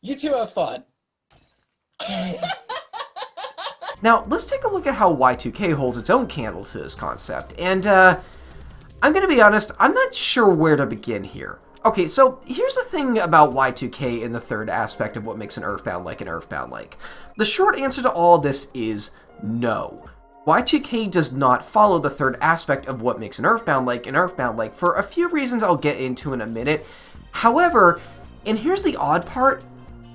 You two have fun. Now, let's take a look at how Y2K holds its own candle to this concept, and I'm gonna be honest, I'm not sure where to begin here. Okay, so here's the thing about Y2K and the third aspect of what makes an Earthbound-like an Earthbound-like. The short answer to all of this is no. Y2K does not follow the third aspect of what makes an Earthbound-like for a few reasons I'll get into in a minute. However, and here's the odd part,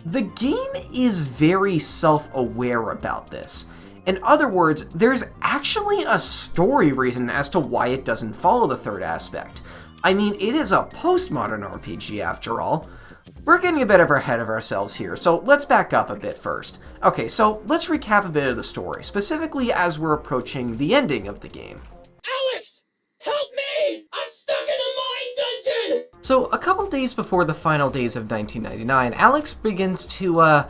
the game is very self-aware about this. In other words, there's actually a story reason as to why it doesn't follow the third aspect. I mean, it is a postmodern RPG after all. We're getting a bit ahead of ourselves here, so let's back up a bit first. Okay, so let's recap a bit of the story, specifically as we're approaching the ending of the game. Alex! Help me! I'm stuck in a mine dungeon! So, a couple days before the final days of 1999, Alex begins to,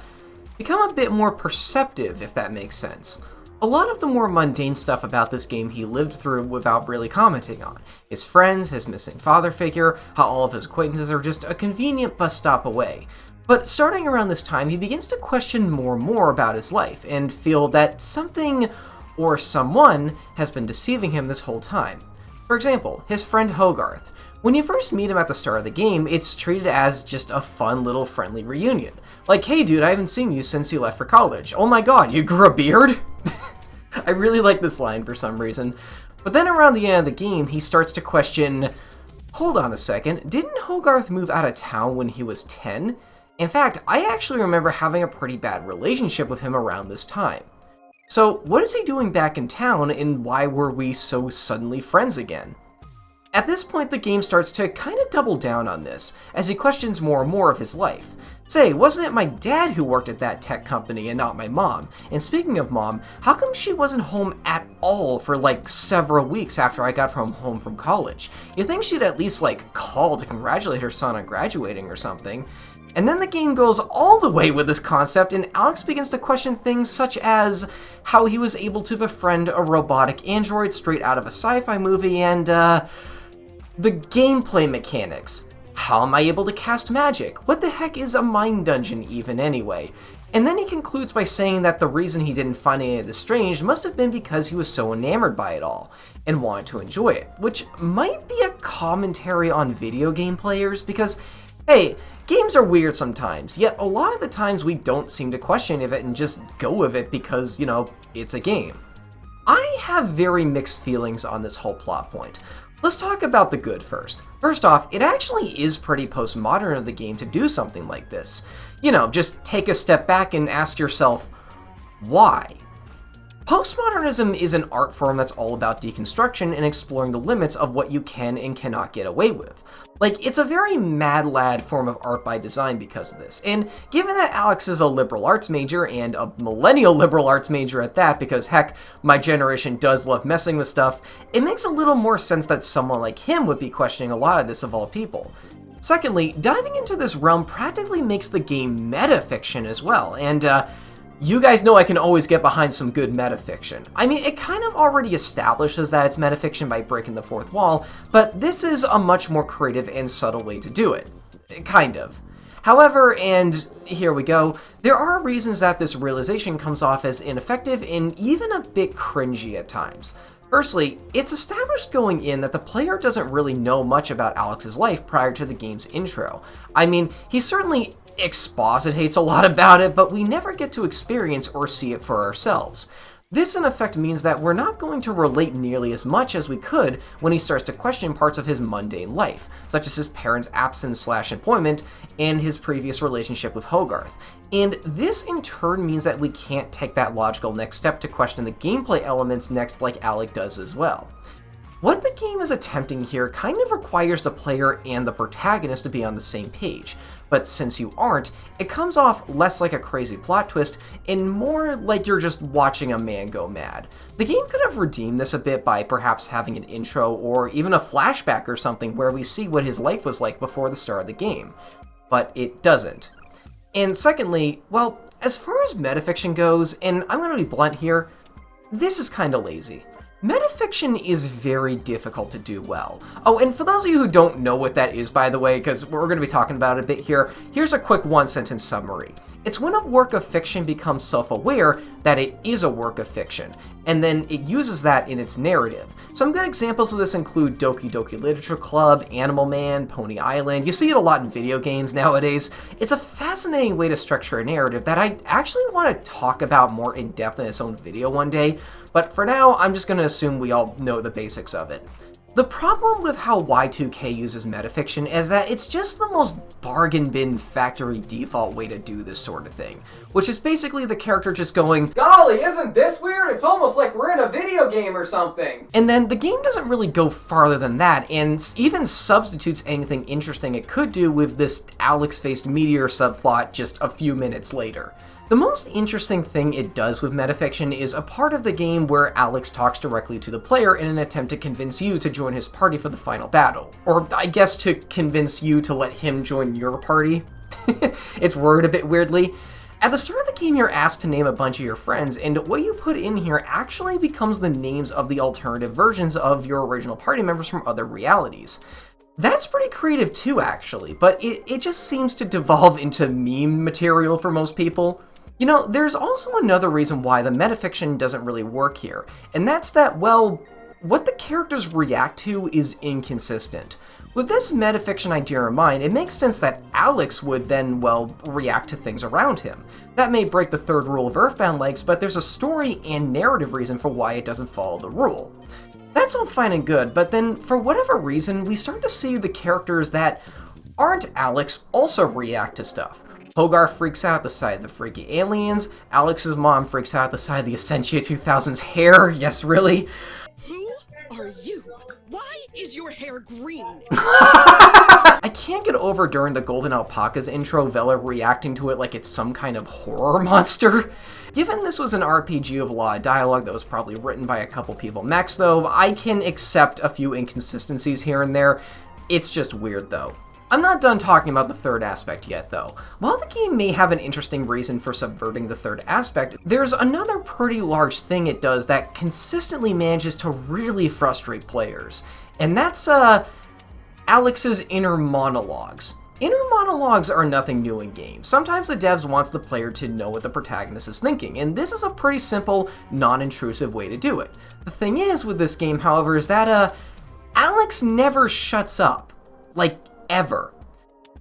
become a bit more perceptive, if that makes sense. A lot of the more mundane stuff about this game he lived through without really commenting on. His friends, his missing father figure, how all of his acquaintances are just a convenient bus stop away. But starting around this time, he begins to question more and more about his life, and feel that something, or someone, has been deceiving him this whole time. For example, his friend Hogarth. When you first meet him at the start of the game, it's treated as just a fun little friendly reunion. Like, hey dude, I haven't seen you since you left for college. Oh my god, you grew a beard? I really like this line for some reason. But then around the end of the game, he starts to question, hold on a second, didn't Hogarth move out of town when he was 10? In fact, I actually remember having a pretty bad relationship with him around this time. So what is he doing back in town, and why were we so suddenly friends again? At this point, the game starts to kind of double down on this, as he questions more and more of his life. Say, wasn't it my dad who worked at that tech company and not my mom? And speaking of mom, how come she wasn't home at all for like several weeks after I got home from college? You'd think she'd at least like call to congratulate her son on graduating or something. And then the game goes all the way with this concept, and Alex begins to question things such as how he was able to befriend a robotic android straight out of a sci-fi movie, and the gameplay mechanics. How am I able to cast magic? What the heck is a mind dungeon even anyway? And then he concludes by saying that the reason he didn't find any of this strange must have been because he was so enamored by it all, and wanted to enjoy it, which might be a commentary on video game players because, hey, games are weird sometimes, yet a lot of the times we don't seem to question of it and just go with it because, you know, it's a game. I have very mixed feelings on this whole plot point. Let's talk about the good first. First off, it actually is pretty postmodern of the game to do something like this. You know, just take a step back and ask yourself, why? Postmodernism is an art form that's all about deconstruction and exploring the limits of what you can and cannot get away with. Like, it's a very mad lad form of art by design because of this, and given that Alex is a liberal arts major, and a millennial liberal arts major at that, because heck, my generation does love messing with stuff, it makes a little more sense that someone like him would be questioning a lot of this of all people. Secondly, diving into this realm practically makes the game metafiction as well, and you guys know I can always get behind some good metafiction. I mean, it kind of already establishes that it's metafiction by breaking the fourth wall, but this is a much more creative and subtle way to do it. Kind of. However, and here we go, there are reasons that this realization comes off as ineffective and even a bit cringy at times. Firstly, it's established going in that the player doesn't really know much about Alex's life prior to the game's intro. I mean, he certainly expositates a lot about it, but we never get to experience or see it for ourselves. This in effect means that we're not going to relate nearly as much as we could when he starts to question parts of his mundane life, such as his parents' absence/employment and his previous relationship with Hogarth. And this in turn means that we can't take that logical next step to question the gameplay elements next like Alec does as well. What the game is attempting here kind of requires the player and the protagonist to be on the same page, but since you aren't, it comes off less like a crazy plot twist and more like you're just watching a man go mad. The game could have redeemed this a bit by perhaps having an intro or even a flashback or something where we see what his life was like before the start of the game, but it doesn't. And secondly, well, as far as metafiction goes, and I'm gonna be blunt here, this is kinda lazy. Metafiction is very difficult to do well. Oh, and for those of you who don't know what that is, by the way, because we're going to be talking about it a bit here, here's a quick one-sentence summary. It's when a work of fiction becomes self-aware that it is a work of fiction, and then it uses that in its narrative. Some good examples of this include Doki Doki Literature Club, Animal Man, Pony Island. You see it a lot in video games nowadays. It's a fascinating way to structure a narrative that I actually want to talk about more in depth in its own video one day, but for now, I'm just going to assume we all know the basics of it. The problem with how Y2K uses metafiction is that it's just the most bargain bin factory default way to do this sort of thing, which is basically the character just going, "Golly, isn't this weird? It's almost like we're in a video game or something." And then the game doesn't really go farther than that, and even substitutes anything interesting it could do with this Alex-faced meteor subplot just a few minutes later. The most interesting thing it does with metafiction is a part of the game where Alex talks directly to the player in an attempt to convince you to join his party for the final battle. Or I guess to convince you to let him join your party. It's worded a bit weirdly. At the start of the game, you're asked to name a bunch of your friends, and what you put in here actually becomes the names of the alternative versions of your original party members from other realities. That's pretty creative too, actually, but it just seems to devolve into meme material for most people. You know, there's also another reason why the metafiction doesn't really work here, and that's that, well, what the characters react to is inconsistent. With this metafiction idea in mind, it makes sense that Alex would then, well, react to things around him. That may break the third rule of Earthbound-likes, but there's a story and narrative reason for why it doesn't follow the rule. That's all fine and good, but then, for whatever reason, we start to see the characters that aren't Alex also react to stuff. Hogarth freaks out at the sight of the freaky aliens, Alex's mom freaks out at the sight of the Essentia 2000's hair, yes really. Who are you? Why is your hair green? I can't get over during the Golden Alpaca's intro, Vela reacting to it like it's some kind of horror monster. Given this was an RPG of a lot of dialogue that was probably written by a couple people max though, I can accept a few inconsistencies here and there. It's just weird though. I'm not done talking about the third aspect yet, though. While the game may have an interesting reason for subverting the third aspect, there's another pretty large thing it does that consistently manages to really frustrate players. And that's, Alex's inner monologues. Inner monologues are nothing new in games. Sometimes the devs wants the player to know what the protagonist is thinking, and this is a pretty simple, non-intrusive way to do it. The thing is with this game, however, is that, Alex never shuts up. Like, ever.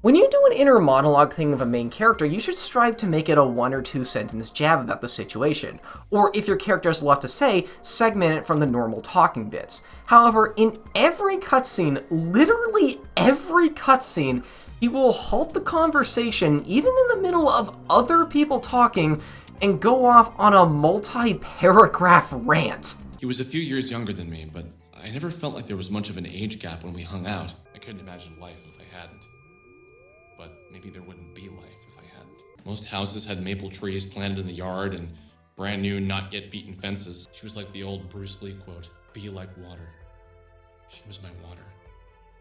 When you do an inner monologue thing of a main character, you should strive to make it a 1 or 2 sentence jab about the situation, or if your character has a lot to say, segment it from the normal talking bits. However, in every cutscene, literally every cutscene, he will halt the conversation, even in the middle of other people talking, and go off on a multi-paragraph rant. He was a few years younger than me, but I never felt like there was much of an age gap when we hung out. I couldn't imagine life if I hadn't. But maybe there wouldn't be life if I hadn't. Most houses had maple trees planted in the yard and brand new, not yet beaten fences. She was like the old Bruce Lee quote, "Be like water." She was my water,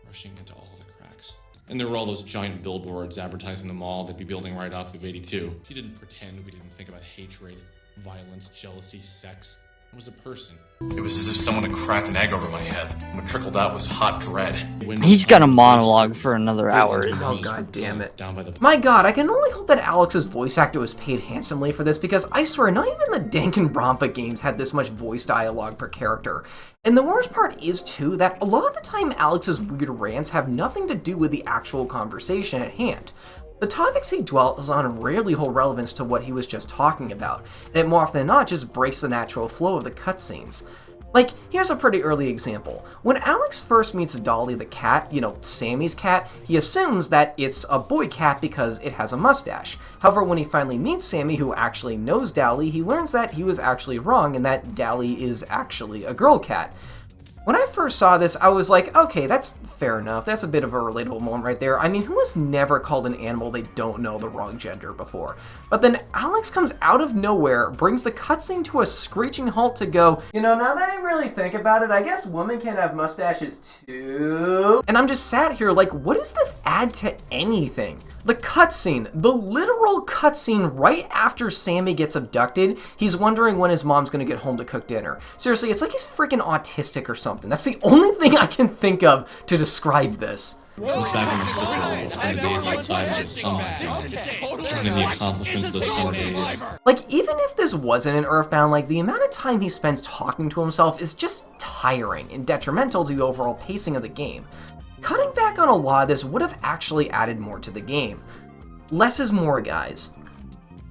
rushing into all the cracks. And there were all those giant billboards advertising the mall they'd be building right off of 82. She didn't pretend we didn't think about hatred, violence, jealousy, sex. I was a person. It was as if someone had cracked an egg over my head. And what trickled out was hot dread. He's got a monologue for another hour, isn't Oh he? god damn it. Down by the... My god, I can only hope that Alex's voice actor was paid handsomely for this, because I swear not even the Danganronpa games had this much voice dialogue per character. And the worst part is too that a lot of the time Alex's weird rants have nothing to do with the actual conversation at hand. The topics he dwells on rarely hold relevance to what he was just talking about, and it more often than not just breaks the natural flow of the cutscenes. Like, here's a pretty early example. When Alex first meets Dolly the cat, Sammy's cat, he assumes that it's a boy cat because it has a mustache. However, when he finally meets Sammy, who actually knows Dolly, he learns that he was actually wrong and that Dolly is actually a girl cat. When I first saw this, I was like, okay, that's fair enough. That's a bit of a relatable moment right there. I mean, who has never called an animal they don't know the wrong gender before? But then Alex comes out of nowhere, brings the cutscene to a screeching halt to go, now that I really think about it, I guess women can have mustaches too. And I'm just sat here like, what does this add to anything? The cutscene, the literal cutscene right after Sammy gets abducted, he's wondering when his mom's gonna get home to cook dinner. Seriously, it's like he's freaking autistic or something. That's the only thing I can think of to describe this. I was back on my sister level, spending days outside with sunlight, counting the accomplishments of those summer days. Like, even if this wasn't an Earthbound-like, the amount of time he spends talking to himself is just tiring and detrimental to the overall pacing of the game. Cutting back on a lot of this would have actually added more to the game. Less is more, guys.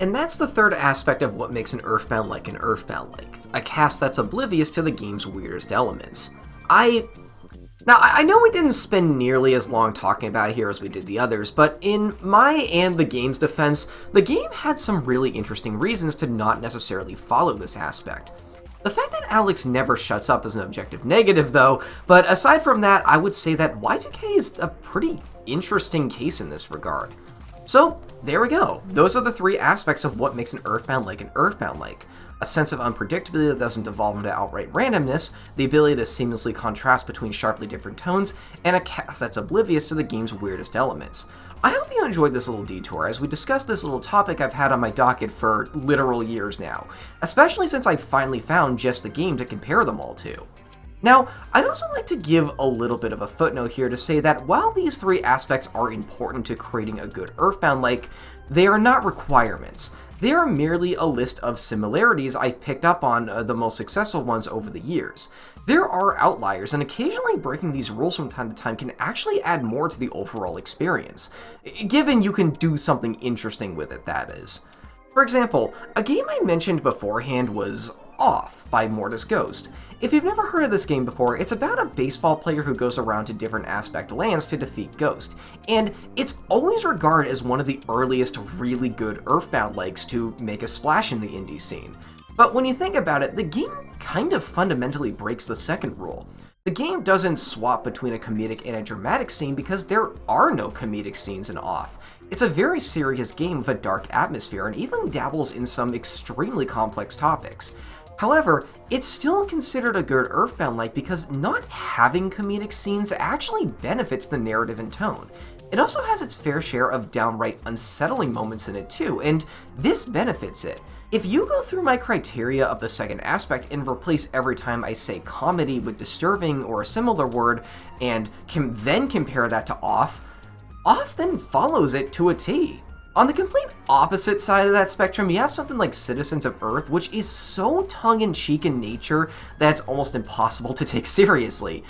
And that's the third aspect of what makes an Earthbound-like an Earthbound-like. A cast that's oblivious to the game's weirdest elements. Now, I know we didn't spend nearly as long talking about it here as we did the others, but in my and the game's defense, the game had some really interesting reasons to not necessarily follow this aspect. The fact that Alex never shuts up is an objective negative, though, but aside from that, I would say that YIIK is a pretty interesting case in this regard. So, there we go. Those are the three aspects of what makes an Earthbound-like an Earthbound-like. A sense of unpredictability that doesn't devolve into outright randomness, the ability to seamlessly contrast between sharply different tones, and a cast that's oblivious to the game's weirdest elements. I hope you enjoyed this little detour as we discussed this little topic I've had on my docket for literal years now, especially since I finally found just the game to compare them all to. Now, I'd also like to give a little bit of a footnote here to say that while these three aspects are important to creating a good Earthbound-like, they are not requirements. They are merely a list of similarities I've picked up on the most successful ones over the years. There are outliers, and occasionally breaking these rules from time to time can actually add more to the overall experience, given you can do something interesting with it, that is. For example, a game I mentioned beforehand was Off by Mortis Ghost. If you've never heard of this game before, it's about a baseball player who goes around to different aspect lands to defeat Ghost, and it's always regarded as one of the earliest really good Earthbound-likes to make a splash in the indie scene. But when you think about it, the game kind of fundamentally breaks the second rule. The game doesn't swap between a comedic and a dramatic scene because there are no comedic scenes in Off. It's a very serious game with a dark atmosphere and even dabbles in some extremely complex topics. However, it's still considered a good Earthbound-like because not having comedic scenes actually benefits the narrative and tone. It also has its fair share of downright unsettling moments in it too, and this benefits it. If you go through my criteria of the second aspect and replace every time I say comedy with disturbing or a similar word, and can then compare that to Off then follows it to a T. On the complete opposite side of that spectrum, you have something like Citizens of Earth, which is so tongue-in-cheek in nature that it's almost impossible to take seriously.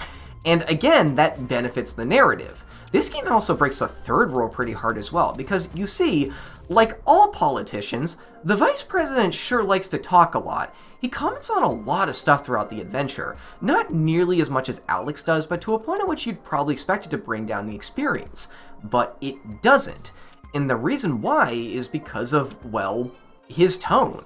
And again, that benefits the narrative. This game also breaks the third rule pretty hard as well, because you see, like all politicians, the vice president sure likes to talk a lot. He comments on a lot of stuff throughout the adventure, not nearly as much as Alex does, but to a point at which you'd probably expect it to bring down the experience. But it doesn't. And the reason why is because of, well, his tone.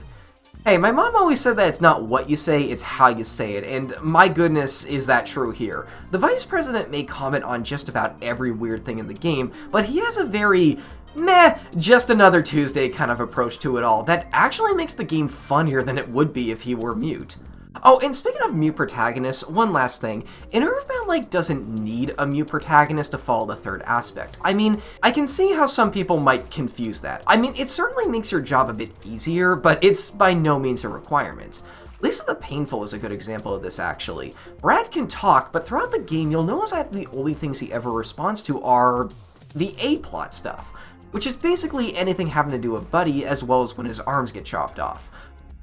Hey, my mom always said that it's not what you say, it's how you say it, and my goodness is that true here. The vice president may comment on just about every weird thing in the game, but he has a very meh, just another Tuesday kind of approach to it all that actually makes the game funnier than it would be if he were mute. Oh, and speaking of mute protagonists, one last thing. An Earthbound-like doesn't need a mute protagonist to follow the third aspect. I mean, I can see how some people might confuse that. I mean, it certainly makes your job a bit easier, but it's by no means a requirement. Lisa the Painful is a good example of this, actually. Brad can talk, but throughout the game, you'll notice that the only things he ever responds to are the A-plot stuff, which is basically anything having to do with Buddy, as well as when his arms get chopped off.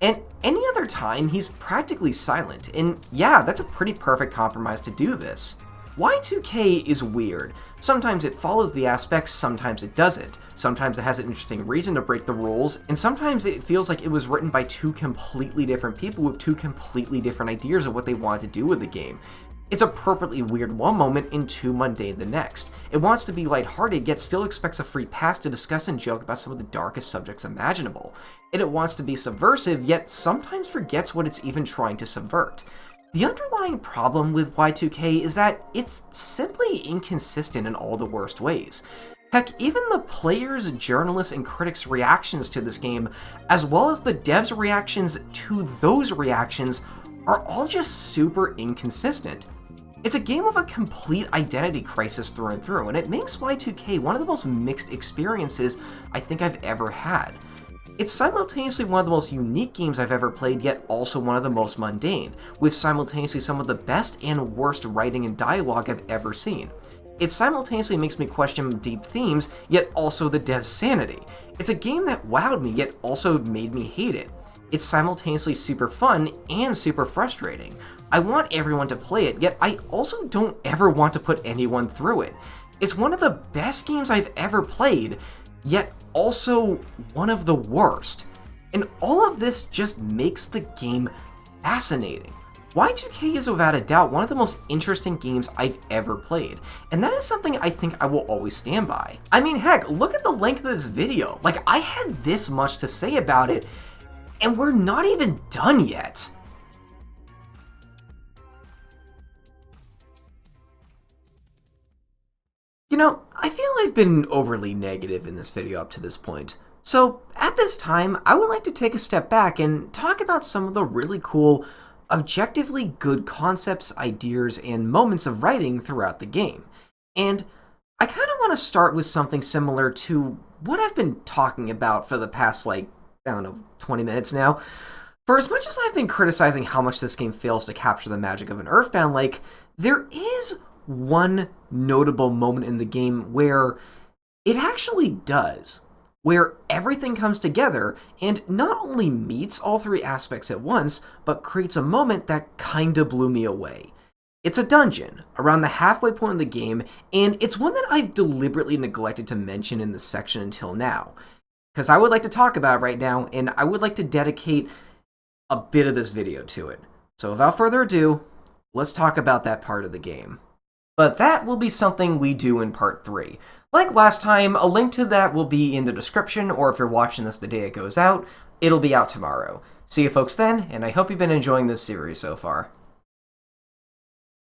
And any other time, he's practically silent, and yeah, that's a pretty perfect compromise to do this. Y2K is weird. Sometimes it follows the aspects, sometimes it doesn't. Sometimes it has an interesting reason to break the rules, and sometimes it feels like it was written by two completely different people with two completely different ideas of what they wanted to do with the game. It's appropriately weird one moment and too mundane the next. It wants to be lighthearted, yet still expects a free pass to discuss and joke about some of the darkest subjects imaginable. And it wants to be subversive, yet sometimes forgets what it's even trying to subvert. The underlying problem with Y2K is that it's simply inconsistent in all the worst ways. Heck, even the players, journalists, and critics' reactions to this game, as well as the devs' reactions to those reactions, are all just super inconsistent. It's a game of a complete identity crisis through and through, and it makes Y2K one of the most mixed experiences I think I've ever had. It's simultaneously one of the most unique games I've ever played, yet also one of the most mundane, with simultaneously some of the best and worst writing and dialogue I've ever seen. It simultaneously makes me question deep themes, yet also the dev's sanity. It's a game that wowed me, yet also made me hate it. It's simultaneously super fun and super frustrating. I want everyone to play it, yet I also don't ever want to put anyone through it. It's one of the best games I've ever played, yet also one of the worst. And all of this just makes the game fascinating. Y2K is without a doubt one of the most interesting games I've ever played, and that is something I think I will always stand by. I mean, heck, look at the length of this video. Like, I had this much to say about it, and we're not even done yet. You know, I feel I've been overly negative in this video up to this point. So, at this time, I would like to take a step back and talk about some of the really cool, objectively good concepts, ideas, and moments of writing throughout the game. And I kind of want to start with something similar to what I've been talking about for the past, 20 minutes now. For as much as I've been criticizing how much this game fails to capture the magic of an Earthbound-like, there is one notable moment in the game where it actually does, where everything comes together and not only meets all three aspects at once, but creates a moment that kinda blew me away. It's a dungeon around the halfway point of the game, and it's one that I've deliberately neglected to mention in this section until now, because I would like to talk about it right now, and I would like to dedicate a bit of this video to it. So without further ado, let's talk about that part of the game. But that will be something we do in part 3. Like last time, a link to that will be in the description, or if you're watching this the day it goes out, it'll be out tomorrow. See you folks then, and I hope you've been enjoying this series so far.